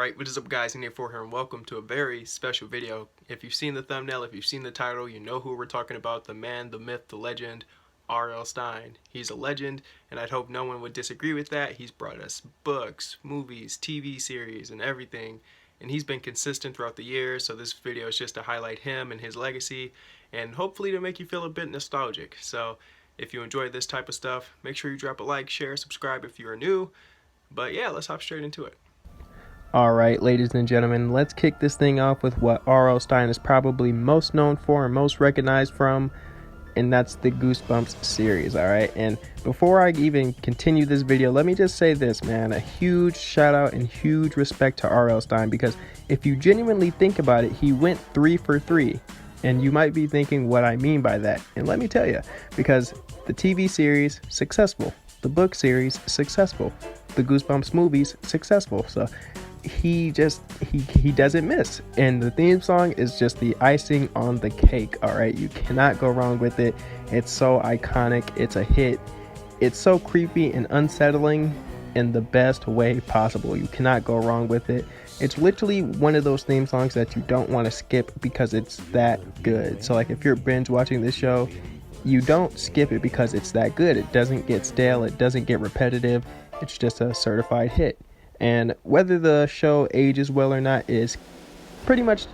Alright, what is up guys, Nate4 here and welcome to a very special video. If you've seen the thumbnail, if you've seen the title, you know who we're talking about, the man, the myth, the legend, R.L. Stine. He's a legend, and I'd hope no one would disagree with that. He's brought us books, movies, TV series, and everything, and he's been consistent throughout the years, so this video is just to highlight him and his legacy, and hopefully to make you feel a bit nostalgic. So if you enjoy this type of stuff, make sure you drop a like, share, subscribe if you are new. But yeah, let's hop straight into it. Alright, ladies and gentlemen, let's kick this thing off with what R.L. Stine is probably most known for and most recognized from, and that's the Goosebumps series, alright? And before I even continue this video, let me just say this, man. A huge shout out and huge respect to R.L. Stine, because if you genuinely think about it, he went 3 for 3. And you might be thinking what I mean by that. And let me tell you, because the TV series, successful. The book series, successful. The Goosebumps movies, successful. So he doesn't miss, and the theme song is just the icing on the cake. All right, you cannot go wrong with it. It's so iconic, it's a hit, it's so creepy and unsettling in the best way possible. You cannot go wrong with it. It's literally one of those theme songs that you don't want to skip because it's that good. So like if you're binge watching this show, you don't skip it because it's that good. It doesn't get stale, it doesn't get repetitive. It's just a certified hit. And whether the show ages well or not is pretty much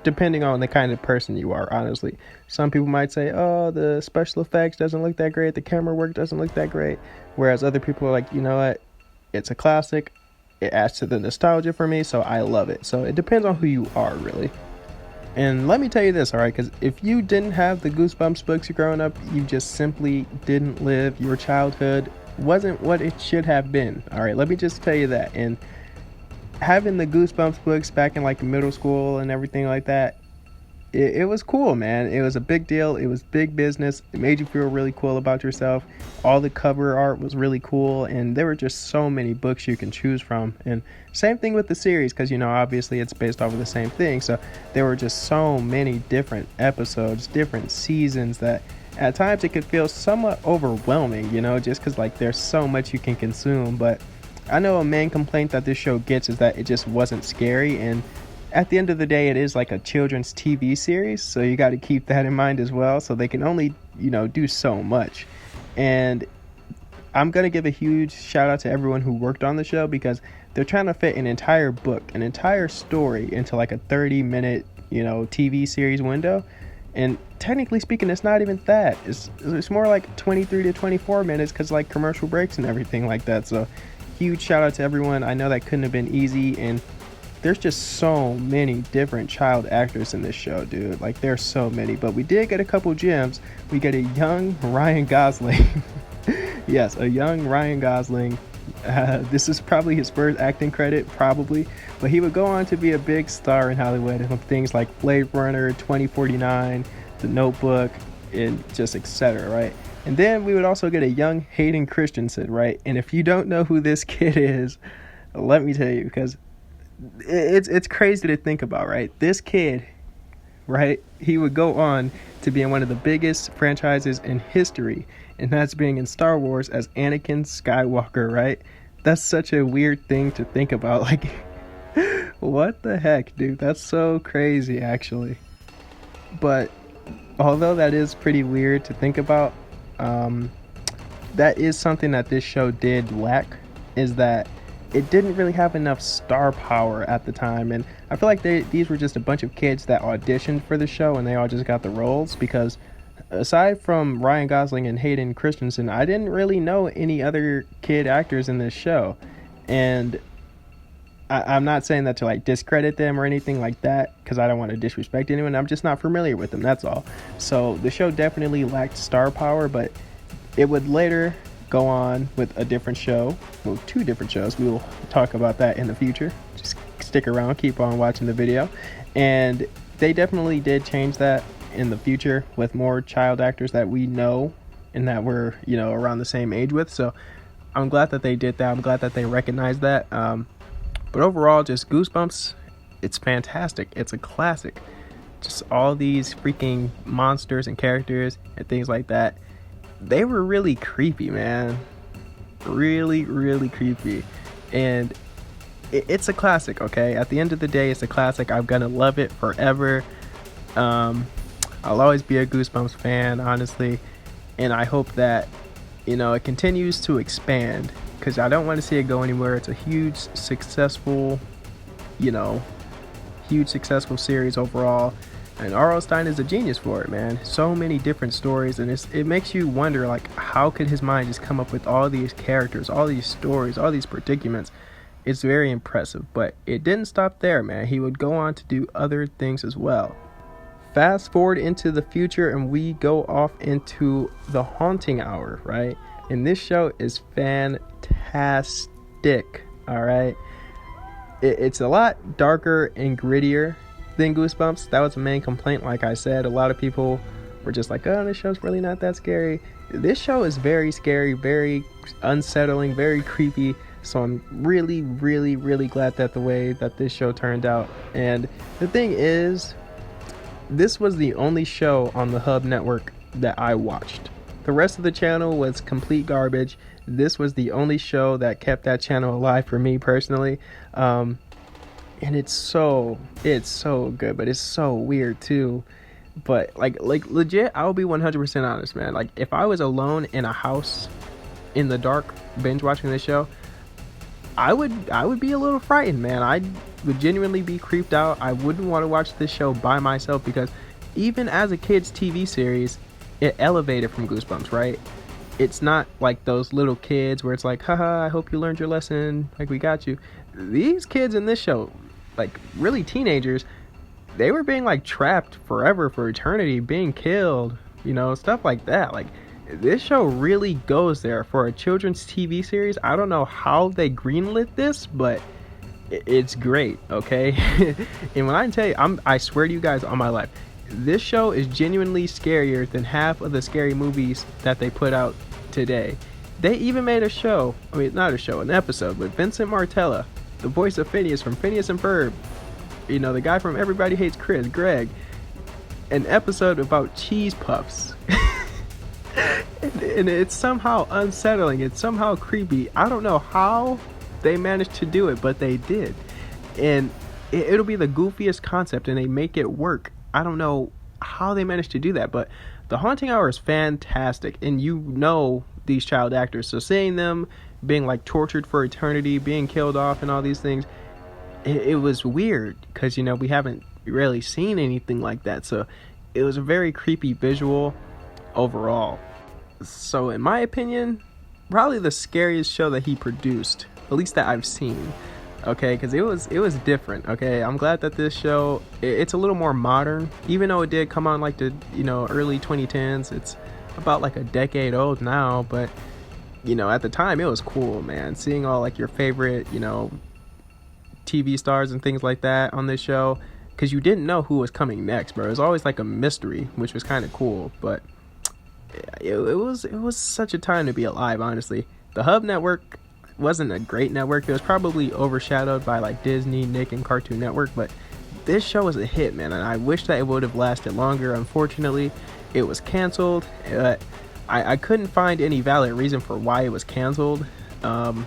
depending on the kind of person you are, honestly. Some people might say, oh, the special effects doesn't look that great, the camera work doesn't look that great. Whereas other people are like, you know what, it's a classic, it adds to the nostalgia for me, so I love it. So it depends on who you are, really. And let me tell you this, alright, because if you didn't have the Goosebumps books growing up, you just simply didn't live your childhood. Wasn't what it should have been. All right, let me just tell you that. And having the Goosebumps books back in like middle school and everything like that, it was cool, man. It was a big deal. It was big business. It made you feel really cool about yourself. All the cover art was really cool, and there were just so many books you can choose from. And same thing with the series, because you know obviously it's based off of the same thing, so there were just so many different episodes, different seasons, that at times it could feel somewhat overwhelming, you know, just because like there's so much you can consume. But I know a main complaint that this show gets is that it just wasn't scary, and at the end of the day it is like a children's TV series, so you got to keep that in mind as well. So they can only, you know, do so much. And I'm gonna give a huge shout out to everyone who worked on the show, because they're trying to fit an entire book, an entire story into like a 30-minute, you know, TV series window. And technically speaking, it's not even that. It's more like 23 to 24 minutes because like commercial breaks and everything like that. So huge shout out to everyone. I know that couldn't have been easy, and there's just so many different child actors in this show, dude. Like there's so many, but we did get a couple gems. We get a young Ryan Gosling. Yes, a young Ryan Gosling. This is probably his first acting credit, probably, but he would go on to be a big star in Hollywood and things like Blade Runner, 2049, The Notebook, and just etc., right? And then we would also get a young Hayden Christensen, right? And if you don't know who this kid is, let me tell you, because it's crazy to think about, right? This kid, right, he would go on to be in one of the biggest franchises in history, and that's being in Star Wars as Anakin Skywalker, right? That's such a weird thing to think about. Like, what the heck, dude? That's so crazy, actually. But although that is pretty weird to think about, that is something that this show did lack, is that it didn't really have enough star power at the time. And I feel like these were just a bunch of kids that auditioned for the show and they all just got the roles, because aside from Ryan Gosling and Hayden Christensen, I didn't really know any other kid actors in this show. And I'm not saying that to like discredit them or anything like that, because I don't want to disrespect anyone. I'm just not familiar with them, that's all. So the show definitely lacked star power, but it would later go on with a different show. Well, 2 different shows. We will talk about that in the future. Just stick around, keep on watching the video. And they definitely did change that in the future with more child actors that we know and that we're, you know, around the same age with. So I'm glad that they did that. I'm glad that they recognized that. But overall, just Goosebumps, it's fantastic. It's a classic. Just all these freaking monsters and characters and things like that. They were really creepy, man. Really, really creepy. And it's a classic, okay? At the end of the day, it's a classic. I'm gonna love it forever. Um, I'll always be a Goosebumps fan, honestly, and I hope that it continues to expand because I don't want to see it go anywhere. It's a you know, huge successful series overall. And R.L. Stine is a genius for it, man. So many different stories, and it makes you wonder, like, how could his mind just come up with all these characters, all these stories, all these predicaments? It's very impressive, but it didn't stop there, man. He would go on to do other things as well. Fast forward into the future, and we go off into The Haunting Hour, right? And this show is fantastic, all right? It's a lot darker and grittier than Goosebumps. That was the main complaint. Like I said, a lot of people were just like, oh, this show's really not that scary. This show is very scary, very unsettling, very creepy. So I'm really, really, really glad that the way that this show turned out. And the thing is, this was the only show on the Hub Network that I watched. The rest of the channel was complete garbage. This was the only show that kept that channel alive for me personally. And it's so good, but it's so weird too. But like legit, I'll be 100% honest, man. Like, if I was alone in a house in the dark binge watching this show, I would be a little frightened, man. I would genuinely be creeped out. I wouldn't want to watch this show by myself because even as a kid's TV series, it elevated from Goosebumps, right? It's not like those little kids where it's like, haha, I hope you learned your lesson, like, we got you. These kids in this show, like, really teenagers, they were being like trapped forever, for eternity, being killed, stuff like that. Like, this show really goes there for a children's TV series. I don't know how they greenlit this, but it's great, okay? And when I tell you, I swear to you guys on my life, this show is genuinely scarier than half of the scary movies that they put out today. They even made a show, an episode with Vincent Martella, the voice of Phineas from Phineas and Ferb, the guy from Everybody Hates Chris, Greg, an episode about cheese puffs. And it's somehow unsettling, it's somehow creepy. I don't know how they managed to do it, but they did. And it'll be the goofiest concept, and they make it work. I don't know how they managed to do that, but The Haunting Hour is fantastic, and these child actors, so seeing them being like tortured for eternity, being killed off and all these things, it was weird because we haven't really seen anything like that. So it was a very creepy visual overall. So in my opinion, probably the scariest show that he produced, at least that I've seen. Okay, because it was different. Okay, I'm glad that this show, it's a little more modern, even though it did come on like the early 2010s. It's about like a decade old now, but at the time it was cool, man, seeing all like your favorite TV stars and things like that on this show, because you didn't know who was coming next, bro. It was always like a mystery, which was kind of cool. But it was such a time to be alive, honestly. The Hub Network wasn't a great network. It was probably overshadowed by like Disney, Nick, and Cartoon Network, but this show was a hit, man, and I wish that it would have lasted longer. Unfortunately, it was canceled. I couldn't find any valid reason for why it was canceled, and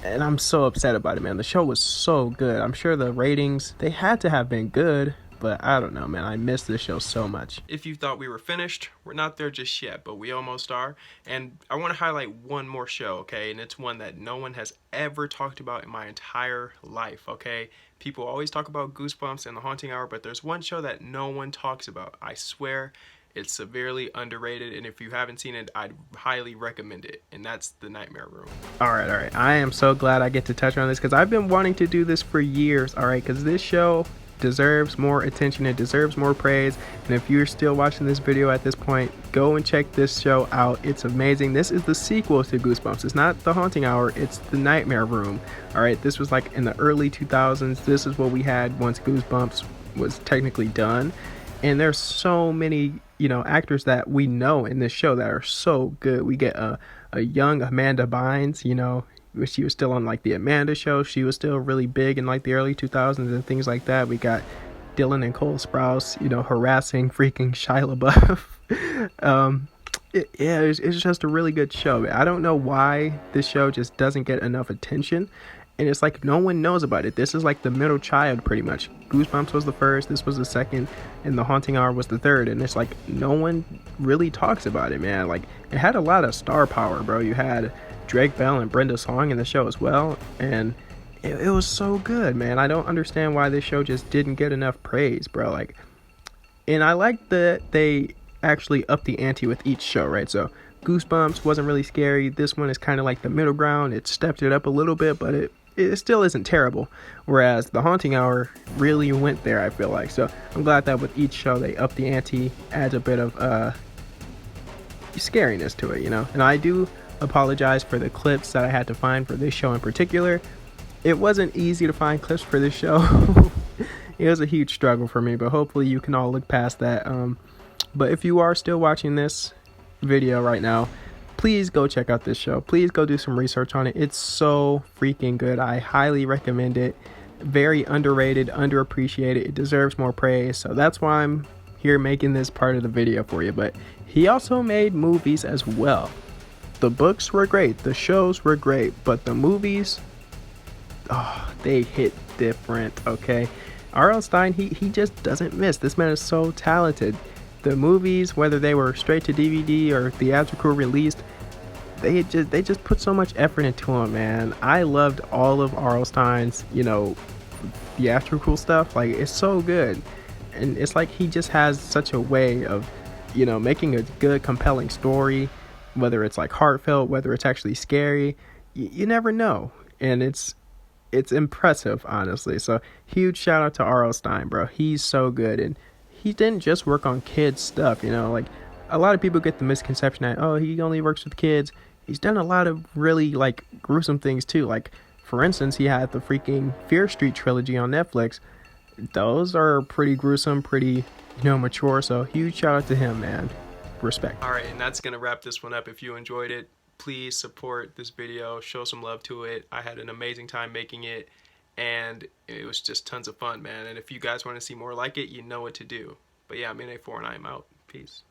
I'm so upset about it, man. The show was so good. I'm sure the ratings, they had to have been good, but I don't know, man. I miss this show so much. If you thought we were finished, we're not there just yet, but we almost are. And I want to highlight one more show, okay? And it's one that no one has ever talked about in my entire life, okay? People always talk about Goosebumps and The Haunting Hour, but there's one show that no one talks about. I swear, it's severely underrated, and if you haven't seen it, I'd highly recommend it, and that's The Nightmare Room. All right. I am so glad I get to touch on this because I've been wanting to do this for years, all right? Because this show deserves more attention, it deserves more praise. And if you're still watching this video at this point, go and check this show out. It's amazing. This is the sequel to Goosebumps. It's not The Haunting Hour, it's The Nightmare Room. All right, this was like in the early 2000s. This is what we had once Goosebumps was technically done. And there's so many actors that we know in this show that are so good. We get a young Amanda Bynes, she was still on like the Amanda Show. She was still really big in like the early 2000s and things like that. We got Dylan and Cole Sprouse, harassing freaking Shia LaBeouf. It's just a really good show. I don't know why this show just doesn't get enough attention. and it's like no one knows about it. This is like the middle child, pretty much. Goosebumps was the first, this was the second, and The Haunting Hour was the third. And it's like no one really talks about it, man. Like it had a lot of star power, bro. You had Drake Bell and Brenda Song in the show as well, and it was so good, man. I don't understand why this show just didn't get enough praise, bro. Like, and I like that they actually upped the ante with each show, right? So Goosebumps wasn't really scary. This one is kind of like the middle ground. It stepped it up a little bit, but it still isn't terrible. Whereas The Haunting Hour really went there, I feel like. So I'm glad that with each show they up the ante, adds a bit of scariness to it, you know. And I do apologize for the clips that I had to find for this show in particular. It wasn't easy to find clips for this show. It was a huge struggle for me, but hopefully you can all look past that. But if you are still watching this video right now, please go check out this show. Please go do some research on it. It's so freaking good. I highly recommend it. Very underrated, underappreciated. It deserves more praise. So that's why I'm here making this part of the video for you. But he also made movies as well. The books were great. The shows were great. But the movies, oh, they hit different, okay? R.L. Stine, he just doesn't miss. This man is so talented. The movies, whether they were straight to DVD or theatrical released, they just put so much effort into them, man. I loved all of R.L. Stine's, theatrical stuff. Like, it's so good. And it's like he just has such a way of, making a good, compelling story, whether it's like heartfelt, whether it's actually scary. You never know. And it's impressive, honestly. So huge shout out to R.L. Stine, bro. He's so good. And he didn't just work on kids stuff, like a lot of people get the misconception that, oh, he only works with kids. He's done a lot of really like gruesome things too. Like, for instance, he had the freaking Fear Street trilogy on Netflix. Those are pretty gruesome, pretty mature. So huge shout out to him, man. Respect. All right, and that's gonna wrap this one up. If you enjoyed it, please support this video, show some love to it. I had an amazing time making it, and it was just tons of fun, man. And if you guys want to see more like it, you know what to do. But yeah, I'm in A4 and I'm out. Peace.